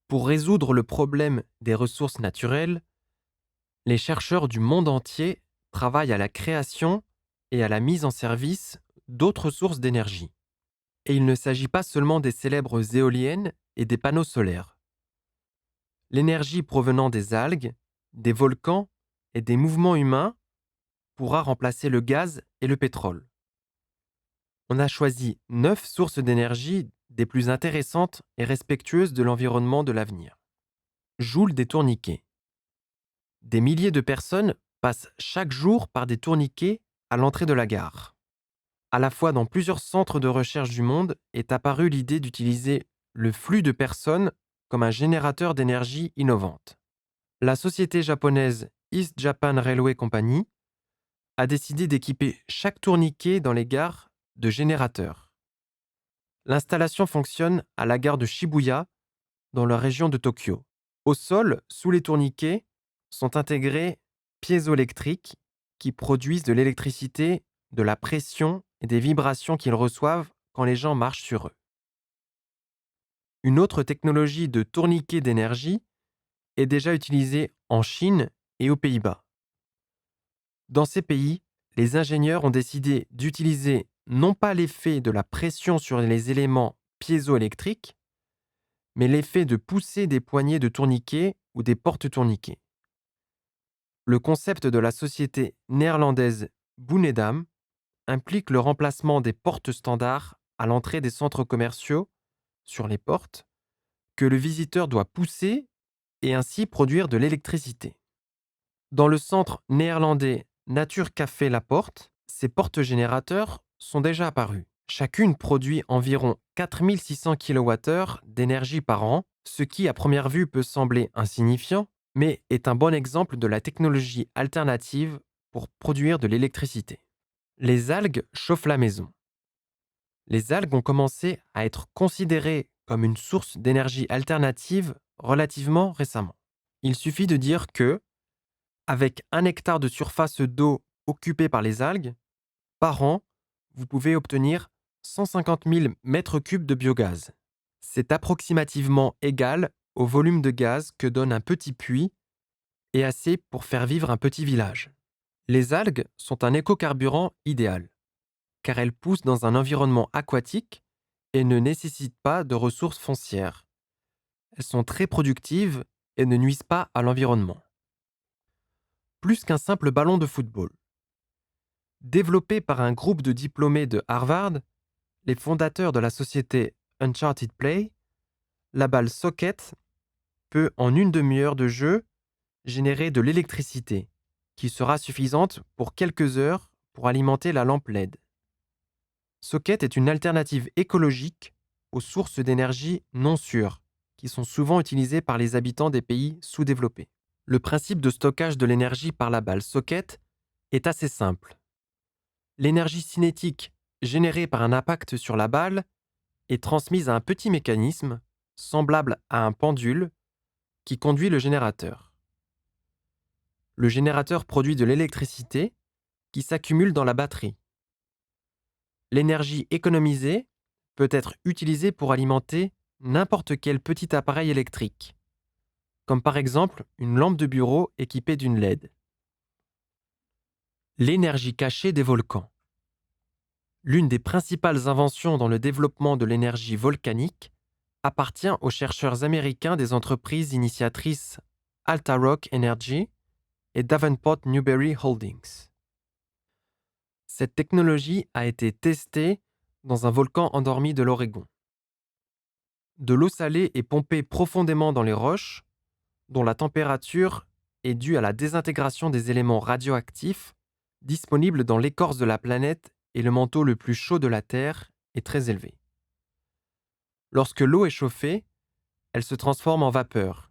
Pour résoudre le problème des ressources naturelles, les chercheurs du monde entier travaillent à la création et à la mise en service d'autres sources d'énergie. Et il ne s'agit pas seulement des célèbres éoliennes et des panneaux solaires. L'énergie provenant des algues, des volcans et des mouvements humains pourra remplacer le gaz et le pétrole. On a choisi 9 sources d'énergie des plus intéressantes et respectueuses de l'environnement de l'avenir. Joule des tourniquets. Des milliers de personnes passent chaque jour par des tourniquets à l'entrée de la gare. À la fois dans plusieurs centres de recherche du monde est apparue l'idée d'utiliser le flux de personnes comme un générateur d'énergie innovante. La société japonaise East Japan Railway Company a décidé d'équiper chaque tourniquet dans les gares de générateurs. L'installation fonctionne à la gare de Shibuya, dans la région de Tokyo. Au sol, sous les tourniquets, sont intégrés piézoélectriques qui produisent de l'électricité, de la pression et des vibrations qu'ils reçoivent quand les gens marchent sur eux. Une autre technologie de tourniquet d'énergie est déjà utilisée en Chine et aux Pays-Bas. Dans ces pays, les ingénieurs ont décidé d'utiliser non pas l'effet de la pression sur les éléments piézoélectriques, mais l'effet de pousser des poignées de tourniquet ou des porte-tourniquets. Le concept de la société néerlandaise Boenedam implique le remplacement des portes standards à l'entrée des centres commerciaux, sur les portes, que le visiteur doit pousser et ainsi produire de l'électricité. Dans le centre néerlandais Nature Café La Porte, ces portes-générateurs sont déjà apparus. Chacune produit environ 4600 kWh d'énergie par an, ce qui à première vue peut sembler insignifiant, mais est un bon exemple de la technologie alternative pour produire de l'électricité. Les algues chauffent la maison. Les algues ont commencé à être considérées comme une source d'énergie alternative relativement récemment. Il suffit de dire que, avec 1 hectare de surface d'eau occupée par les algues, par an, vous pouvez obtenir 150 000 mètres cubes de biogaz. C'est approximativement égal au volume de gaz que donne un petit puits et assez pour faire vivre un petit village. Les algues sont un écocarburant idéal, car elles poussent dans un environnement aquatique et ne nécessitent pas de ressources foncières. Elles sont très productives et ne nuisent pas à l'environnement. Plus qu'un simple ballon de football. Développé par un groupe de diplômés de Harvard, les fondateurs de la société Uncharted Play, la balle Socket peut, en une demi-heure de jeu, générer de l'électricité, qui sera suffisante pour quelques heures pour alimenter la lampe LED. Socket est une alternative écologique aux sources d'énergie non sûres, qui sont souvent utilisées par les habitants des pays sous-développés. Le principe de stockage de l'énergie par la balle Socket est assez simple. L'énergie cinétique générée par un impact sur la balle est transmise à un petit mécanisme, semblable à un pendule, qui conduit le générateur. Le générateur produit de l'électricité qui s'accumule dans la batterie. L'énergie économisée peut être utilisée pour alimenter n'importe quel petit appareil électrique, comme par exemple une lampe de bureau équipée d'une LED. L'énergie cachée des volcans. L'une des principales inventions dans le développement de l'énergie volcanique appartient aux chercheurs américains des entreprises initiatrices Alta Rock Energy et Davenport Newberry Holdings. Cette technologie a été testée dans un volcan endormi de l'Oregon. De l'eau salée est pompée profondément dans les roches, dont la température est due à la désintégration des éléments radioactifs disponibles dans l'écorce de la planète, et le manteau le plus chaud de la Terre est très élevé. Lorsque l'eau est chauffée, elle se transforme en vapeur,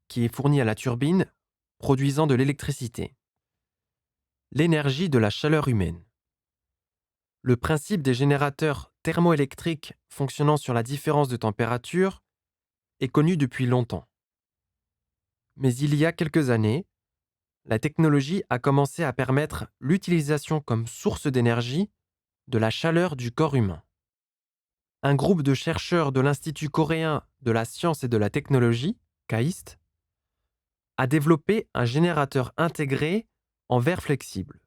qui est fournie à la turbine, produisant de l'électricité. L'énergie de la chaleur humaine. Le principe des générateurs thermoélectriques fonctionnant sur la différence de température est connu depuis longtemps. Mais il y a quelques années, la technologie a commencé à permettre l'utilisation comme source d'énergie de la chaleur du corps humain. Un groupe de chercheurs de l'Institut coréen de la science et de la technologie, KAIST, a développé un générateur intégré en verre flexible.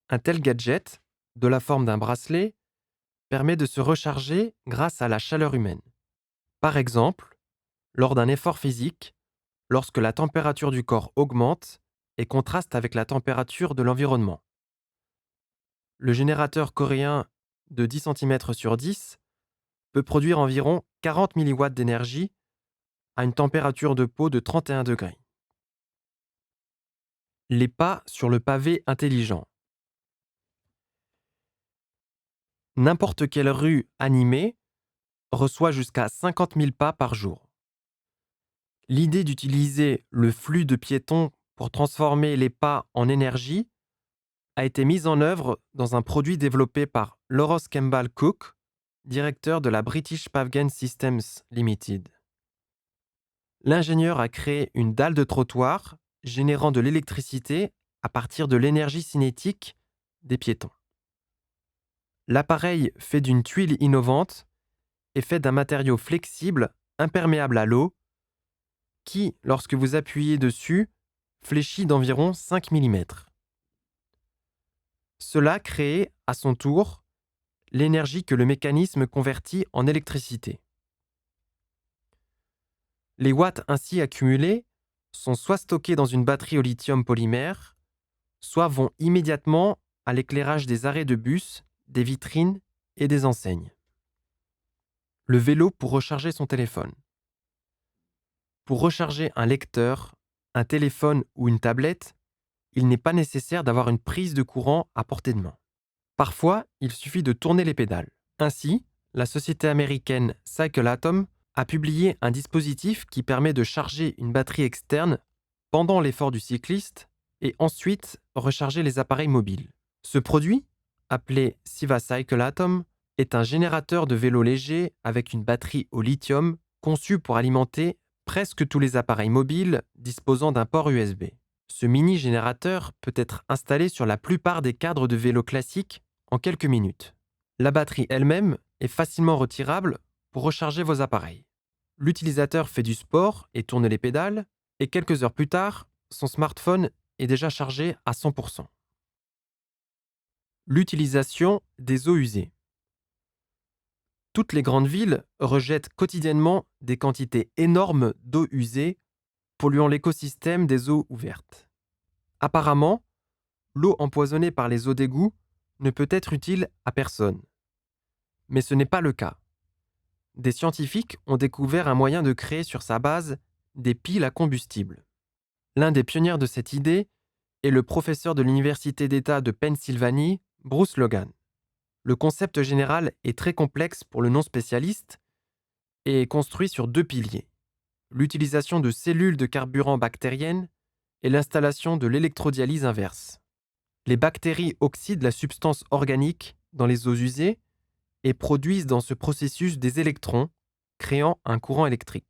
Un tel gadget, de la forme d'un bracelet, permet de se recharger grâce à la chaleur humaine. Par exemple, lors d'un effort physique, lorsque la température du corps augmente et contraste avec la température de l'environnement. Le générateur coréen de 10 cm sur 10 peut produire environ 40 milliwatts d'énergie à une température de peau de 31 degrés. Les pas sur le pavé intelligent. N'importe quelle rue animée reçoit jusqu'à 50 000 pas par jour. L'idée d'utiliser le flux de piétons pour transformer les pas en énergie a été mise en œuvre dans un produit développé par Loros Kemball Cook, directeur de la British Pavement Systems Limited. L'ingénieur a créé une dalle de trottoir générant de l'électricité à partir de l'énergie cinétique des piétons. L'appareil, fait d'une tuile innovante, est fait d'un matériau flexible, imperméable à l'eau, qui, lorsque vous appuyez dessus, fléchit d'environ 5 mm. Cela crée, à son tour, l'énergie que le mécanisme convertit en électricité. Les watts ainsi accumulés sont soit stockés dans une batterie au lithium polymère, soit vont immédiatement à l'éclairage des arrêts de bus, des vitrines et des enseignes. Le vélo pour recharger son téléphone. Pour recharger un lecteur, un téléphone ou une tablette, il n'est pas nécessaire d'avoir une prise de courant à portée de main. Parfois, il suffit de tourner les pédales. Ainsi, la société américaine CycleAtom a publié un dispositif qui permet de charger une batterie externe pendant l'effort du cycliste et ensuite recharger les appareils mobiles. Ce produit, appelé Siva CycleAtom, est un générateur de vélo léger avec une batterie au lithium conçu pour alimenter presque tous les appareils mobiles disposant d'un port USB. Ce mini-générateur peut être installé sur la plupart des cadres de vélo classiques en quelques minutes. La batterie elle-même est facilement retirable pour recharger vos appareils. L'utilisateur fait du sport et tourne les pédales, et quelques heures plus tard, son smartphone est déjà chargé à 100%. L'utilisation des eaux usées. Toutes les grandes villes rejettent quotidiennement des quantités énormes d'eau usée, polluant l'écosystème des eaux ouvertes. Apparemment, l'eau empoisonnée par les eaux d'égout ne peut être utile à personne. Mais ce n'est pas le cas. Des scientifiques ont découvert un moyen de créer sur sa base des piles à combustible. L'un des pionniers de cette idée est le professeur de l'Université d'État de Pennsylvanie, Bruce Logan. Le concept général est très complexe pour le non-spécialiste et est construit sur deux piliers: l'utilisation de cellules de carburant bactériennes et l'installation de l'électrodialyse inverse. Les bactéries oxydent la substance organique dans les eaux usées et produisent dans ce processus des électrons, créant un courant électrique.